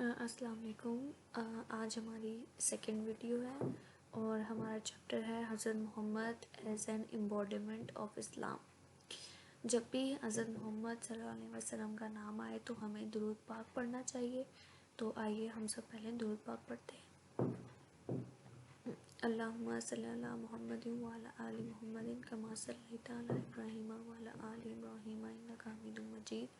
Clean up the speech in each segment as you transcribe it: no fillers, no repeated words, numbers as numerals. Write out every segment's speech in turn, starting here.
السلام علیکم. آج ہماری سیکنڈ ویڈیو ہے اور ہمارا چیپٹر ہے حضرت محمد ایز این امبوڈیمنٹ آف اسلام. جب بھی حضرت محمد صلی اللہ علیہ وسلم کا نام آئے تو ہمیں درود پاک پڑھنا چاہیے. تو آئیے ہم سب پہلے درود پاک پڑھتے ہیں. اللہم صلی علی محمد وعلی آل محمد کما صلیت علی ابراہیم وعلی آل ابراہیم انک حمید مجید.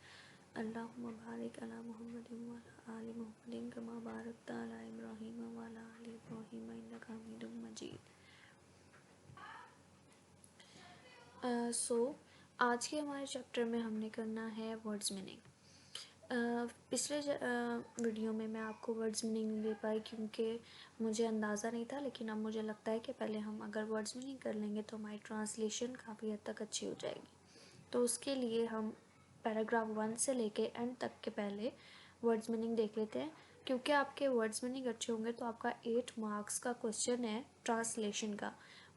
اللہم بارک علی محمد وعلی آل محمد کما بارکت علی ابراہیم وعلی آل ابراہیم انک حمید مجید. آج کے ہمارے چیپٹر میں ہم نے کرنا ہے ورڈز میننگ. پچھلے ویڈیو میں آپ کو ورڈز میننگ نہیں دے پائی کیونکہ مجھے اندازہ نہیں تھا، لیکن اب مجھے لگتا ہے کہ پہلے ہم اگر ورڈز میننگ کر لیں گے تو ہماری ٹرانسلیشن کافی حد تک اچھی ہو جائے گی. تو اس کے لیے ہم پیراگراف 1 سے لے کے اینڈ تک کے پہلے ورڈز میننگ دیکھ لیتے ہیں. کیونکہ آپ کے ورڈز میننگ اچھے ہوں گے تو آپ کا 8 مارکس کا کوشچن ہے ٹرانسلیشن کا،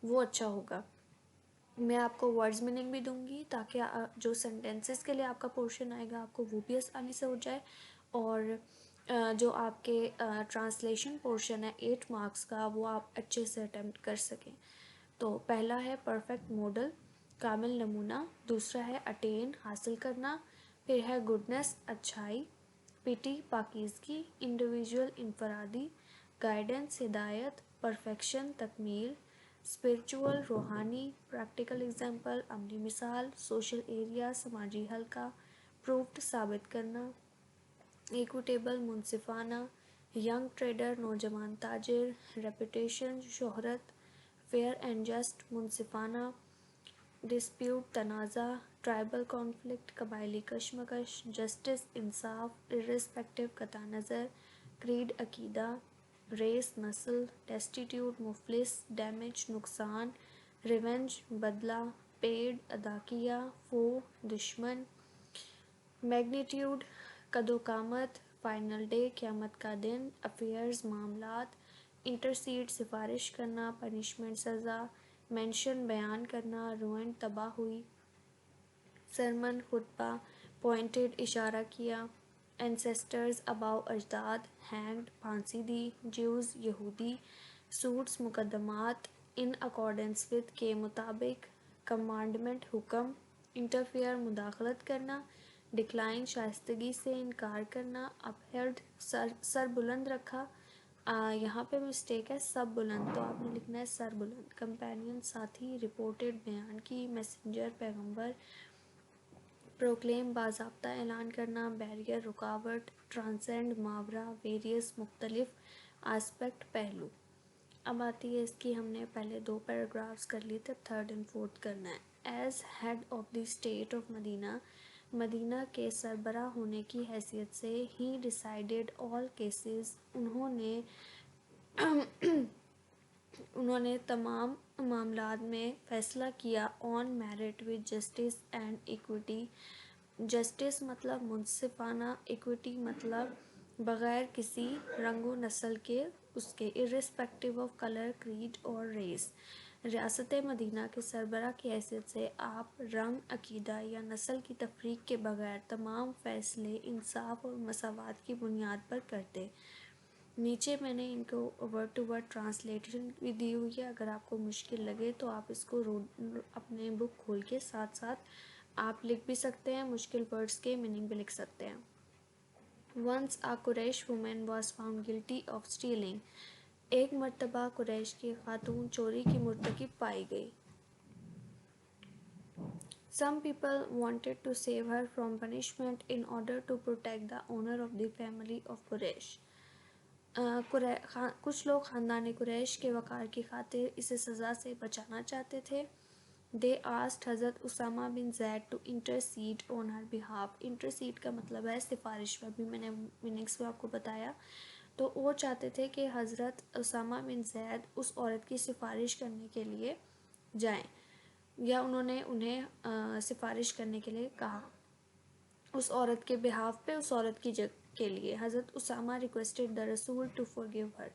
وہ اچھا ہوگا. میں آپ کو ورڈز میننگ بھی دوں گی تاکہ جو سینٹینسز کے لیے آپ کا پورشن آئے گا آپ کو وہ بھی آسانی سے ہو جائے، اور جو آپ کے ٹرانسلیشن پورشن ہے 8 مارکس کا وہ آپ اچھے سے اٹیمپٹ کر سکیں. تو پہلا ہے پرفیکٹ ماڈل، کامل نمونہ. دوسرا ہے اٹین، حاصل کرنا. پھر ہے گڈنس، اچھائی. پیٹی، پاکیزگی. انڈیویژول، انفرادی. گائیڈنس، ہدایت. پرفیکشن، تکمیل. اسپرچول، روحانی. پریکٹیکل ایگزامپل، عملی مثال. سوشل ایریا، سماجی حلقہ. پروفڈ، ثابت کرنا. ایکوٹیبل، منصفانہ. ینگ ٹریڈر، نوجوان تاجر. ریپوٹیشن، شہرت. فیئر اینڈ جسٹ، منصفانہ. ڈسپیوٹ، تنازع. ٹرائبل کانفلکٹ، قبائلی کشمکش. جسٹس، انصاف. ارسپیکٹو، قطع نظر. کریڈ، عقیدہ. ریس، نسل. ڈیسٹیٹیوٹ، مفلس. ڈیمیج، نقصان. ریونج، بدلہ. پیڈ، ادا کیا. فو، دشمن. میگنیٹیوڈ، قد و قامت. فائنل ڈے، قیامت کا دن. افیئرز، معاملات. انٹرسیڈ، سفارش کرنا. پنشمنٹ، سزا. مینشن، بیان کرنا. روئنڈ، تباہ ہوئی. سرمن، خطبہ. پوائنٹڈ، اشارہ کیا. اینسیسٹرز، آباء و اجداد. ہینگڈ، پھانسی دی. جیوز، یہودی. سوٹس، مقدمات. ان اکارڈنس ود، کے مطابق. کمانڈمنٹ، حکم. انٹرفیئر، مداخلت کرنا. ڈکلائن، شائستگی سے انکار کرنا. اپہیلڈ، سر بلند رکھا. یہاں پہ مسٹیک ہے، سب بلند، تو آپ نے لکھنا ہے سر بلند. کمپینین، ساتھی. رپورٹڈ، بیان کی. میسنجر، پیغمبر. پروکلیم، باضابطہ اعلان کرنا. بیریئر، رکاوٹ. ٹرانسینڈ، ماورا. ویریس، مختلف. آسپیکٹ، پہلو. اب آتی ہے اس کی، ہم نے پہلے 2 پیراگرافز کر لی تھے، 3rd and 4th کرنا ہے. As head of the state of Medina, Medina کے سربراہ ہونے کی حیثیت سے. ہی ڈیسائیڈڈ آل کیسز، انہوں نے تمام معاملات میں فیصلہ کیا. On merit with justice and equity. Justice مطلب منصفانہ، ایکوٹی مطلب بغیر کسی رنگ و نسل کے، اس کے ارسپیکٹو آف کلر، کریڈ اور ریس. ریاست مدینہ کے سربراہ کی حیثیت سے آپ رنگ، عقیدہ یا نسل کی تفریق کے بغیر تمام فیصلے انصاف اور مساوات کی بنیاد پر کرتے. نیچے میں نے ان کو ورڈ ٹو ورڈ ٹرانسلیشن بھی دی ہوئی ہے، اگر آپ کو مشکل لگے تو آپ اس کو اپنے بک کھول کے ساتھ ساتھ آپ لکھ بھی سکتے ہیں، مشکل ورڈز کے میننگ بھی لکھ سکتے ہیں. Once a Quraysh woman was found guilty of stealing. ایک مرتبہ قریش کی خاتون چوری کی مرتکب پائی گئی. Some people wanted to save her from punishment in order to protect the honor of the family of Quraysh. کچھ لوگ خاندان قریش کے وقار کی خاطر اسے سزا سے بچانا چاہتے تھے. They asked حضرت اسامہ بن زید to intercede on her behalf. intercede کا مطلب ہے سفارش، میں بھی میں نے میننگس میں آپ کو بتایا. تو وہ چاہتے تھے کہ حضرت اسامہ بن زید اس عورت کی سفارش کرنے کے لیے جائیں، یا انہوں نے انہیں سفارش کرنے کے لیے کہا اس عورت کے بہاف پہ، اس عورت کی جگہ کے لیے. حضرت اسامہ ریکویسٹڈ دا رسول ٹو forgive her.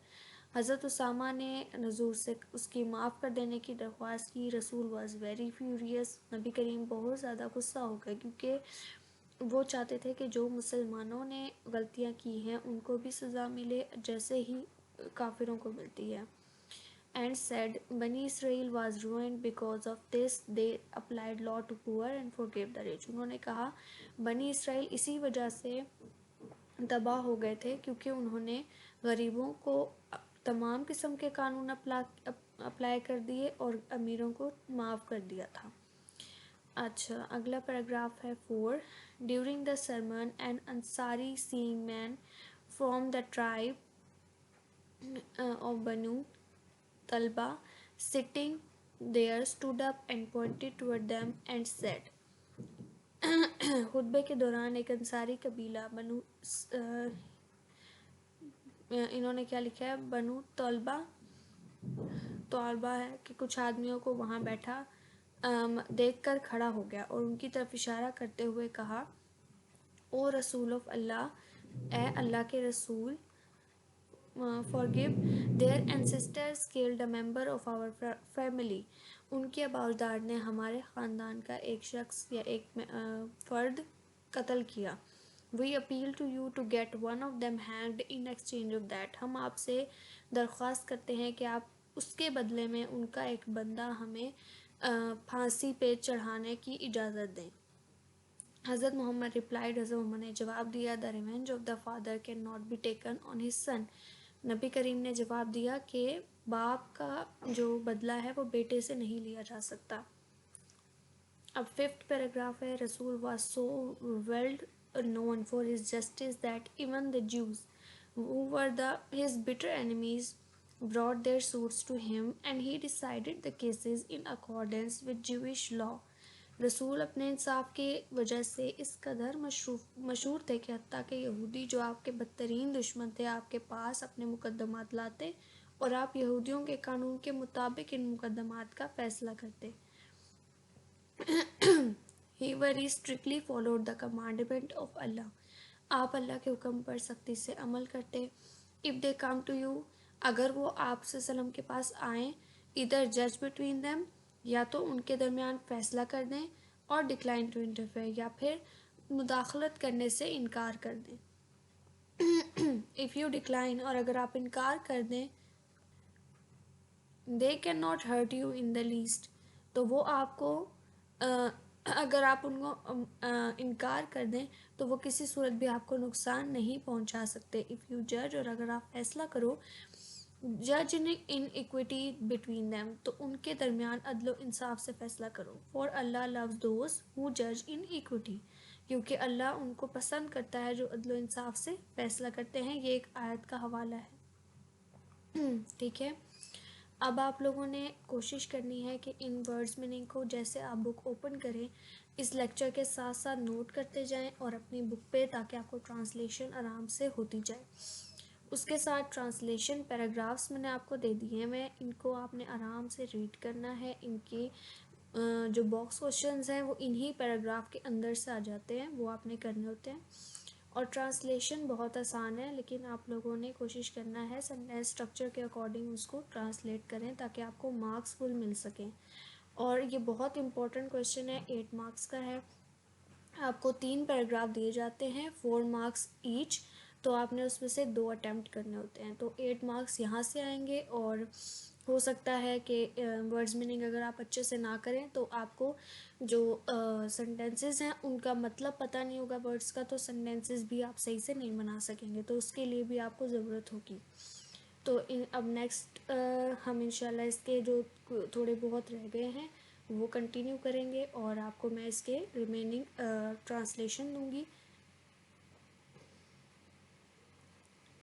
حضرت اسامہ نے حضور سے اس کی معاف کر دینے کی درخواست کی. رسول واز ویری فیوریس. نبی کریم بہت زیادہ غصہ ہو گئے کیونکہ وہ چاہتے تھے کہ جو مسلمانوں نے غلطیاں کی ہیں ان کو بھی سزا ملے جیسے ہی کافروں کو ملتی ہے. And said Bani Israel was ruined because of this. They applied law to poor and forgave the rich. انہوں نے کہا بنی اسرائیل اسی وجہ سے تباہ ہو گئے تھے کیونکہ انہوں نے غریبوں کو تمام قسم کے قانون اپلائی کر دیے اور امیروں کو معاف کر دیا تھا. اچھا اگلا پیراگراف ہے 4. During the sermon an Ansari seeing man from the tribe of Banu Talba sitting there stood up and pointed toward them and said. خطبے کے دوران ایک انصاری قبیلہ انہوں نے کیا لکھا ہے بنو طلبہ ہے کہ کچھ آدمیوں کو وہاں بیٹھا دیکھ کر کھڑا ہو گیا اور ان کی طرف اشارہ کرتے ہوئے کہا او رسول آف اللہ اے اللہ کے رسول forgive their ancestors killed a member of our family. ان کے اباؤجداد نے ہمارے خاندان کا ایک شخص یا ایک فرد قتل کیا. We appeal to you to get one of them hanged in exchange of that. ہم آپ سے درخواست کرتے ہیں کہ آپ اس کے بدلے میں ان کا ایک بندہ ہمیں پھانسی پہ چڑھانے کی اجازت دیں. حضرت محمد replied, حضرت محمد نے جواب دیا the revenge of the father cannot be taken on his son. نبی کریم نے جواب دیا کہ باپ کا جو بدلہ ہے وہ بیٹے سے نہیں لیا جا سکتا. اب 5th پیراگراف ہے. رسول was so well known for his justice that even the Jews who were his bitter enemies brought their suits to him and he decided the cases in accordance with Jewish law. رسول اپنے انصاف کی وجہ سے اس قدر مشہور تھے کہ حتیٰ کہ یہودی جو آپ کے بدترین دشمن تھے آپ کے پاس اپنے مقدمات لاتے اور آپ یہودیوں کے قانون کے مطابق ان مقدمات کا فیصلہ کرتے. He very strictly followed the commandment of Allah. آپ اللہ کے حکم پر سختی سے عمل کرتے. If they come to you, اگر وہ آپ صلی اللہ علیہ وسلم کے پاس آئیں, either judge between them, یا تو ان کے درمیان فیصلہ کر دیں اور decline to interfere, یا پھر مداخلت کرنے سے انکار کر دیں. If you decline, اور اگر آپ انکار کر دیں, they cannot hurt you in the least, تو وہ آپ کو اگر آپ ان کو انکار کر دیں تو وہ کسی صورت بھی آپ کو نقصان نہیں پہنچا سکتے. If you judge, اور اگر آپ فیصلہ کرو, judge in equity between them, تو ان کے درمیان عدل و انصاف سے فیصلہ کرو. For Allah loves those who judge in equity, کیونکہ اللہ ان کو پسند کرتا ہے جو عدل و انصاف سے فیصلہ کرتے ہیں. یہ ایک آیت کا حوالہ ہے. ٹھیک ہے, اب آپ لوگوں نے کوشش کرنی ہے کہ ان ورڈز میننگ کو جیسے آپ بک اوپن کریں اس لیکچر کے ساتھ ساتھ نوٹ کرتے جائیں اور اپنی بک پہ, تاکہ آپ کو ٹرانسلیشن آرام سے ہوتی جائے. اس کے ساتھ ٹرانسلیشن پیراگرافس میں نے آپ کو دے دیے ہیں, ان کو آپ نے آرام سے ریڈ کرنا ہے. ان کی جو باکس کوشچنز ہیں وہ انہی پیراگراف کے اندر سے آ جاتے ہیں, وہ آپ نے کرنے ہوتے ہیں. اور ٹرانسلیشن بہت آسان ہے, لیکن آپ لوگوں نے کوشش کرنا ہے سینٹینس اسٹرکچر کے اکارڈنگ اس کو ٹرانسلیٹ کریں تاکہ آپ کو مارکس فل مل سکیں. اور یہ بہت امپورٹنٹ کویشچن ہے, 8 مارکس کا ہے. آپ کو 3 پیراگراف دیے جاتے ہیں, 4 مارکس ایچ, تو آپ نے اس میں سے 2 اٹیمپٹ کرنے ہوتے ہیں. تو 8 مارکس یہاں سے آئیں گے, اور ہو سکتا ہے کہ ورڈز میننگ اگر آپ اچھے سے نہ کریں تو آپ کو جو سینٹینسز ہیں ان کا مطلب پتہ نہیں ہوگا ورڈز کا, تو سینٹینسز بھی آپ صحیح سے نہیں بنا سکیں گے, تو اس کے لیے بھی آپ کو ضرورت ہوگی. تو اب نیکسٹ ہم انشاءاللہ اس کے جو تھوڑے بہت رہ گئے ہیں وہ کنٹینیو کریں گے, اور آپ کو میں اس کے ریمیننگ ٹرانسلیشن دوں گی.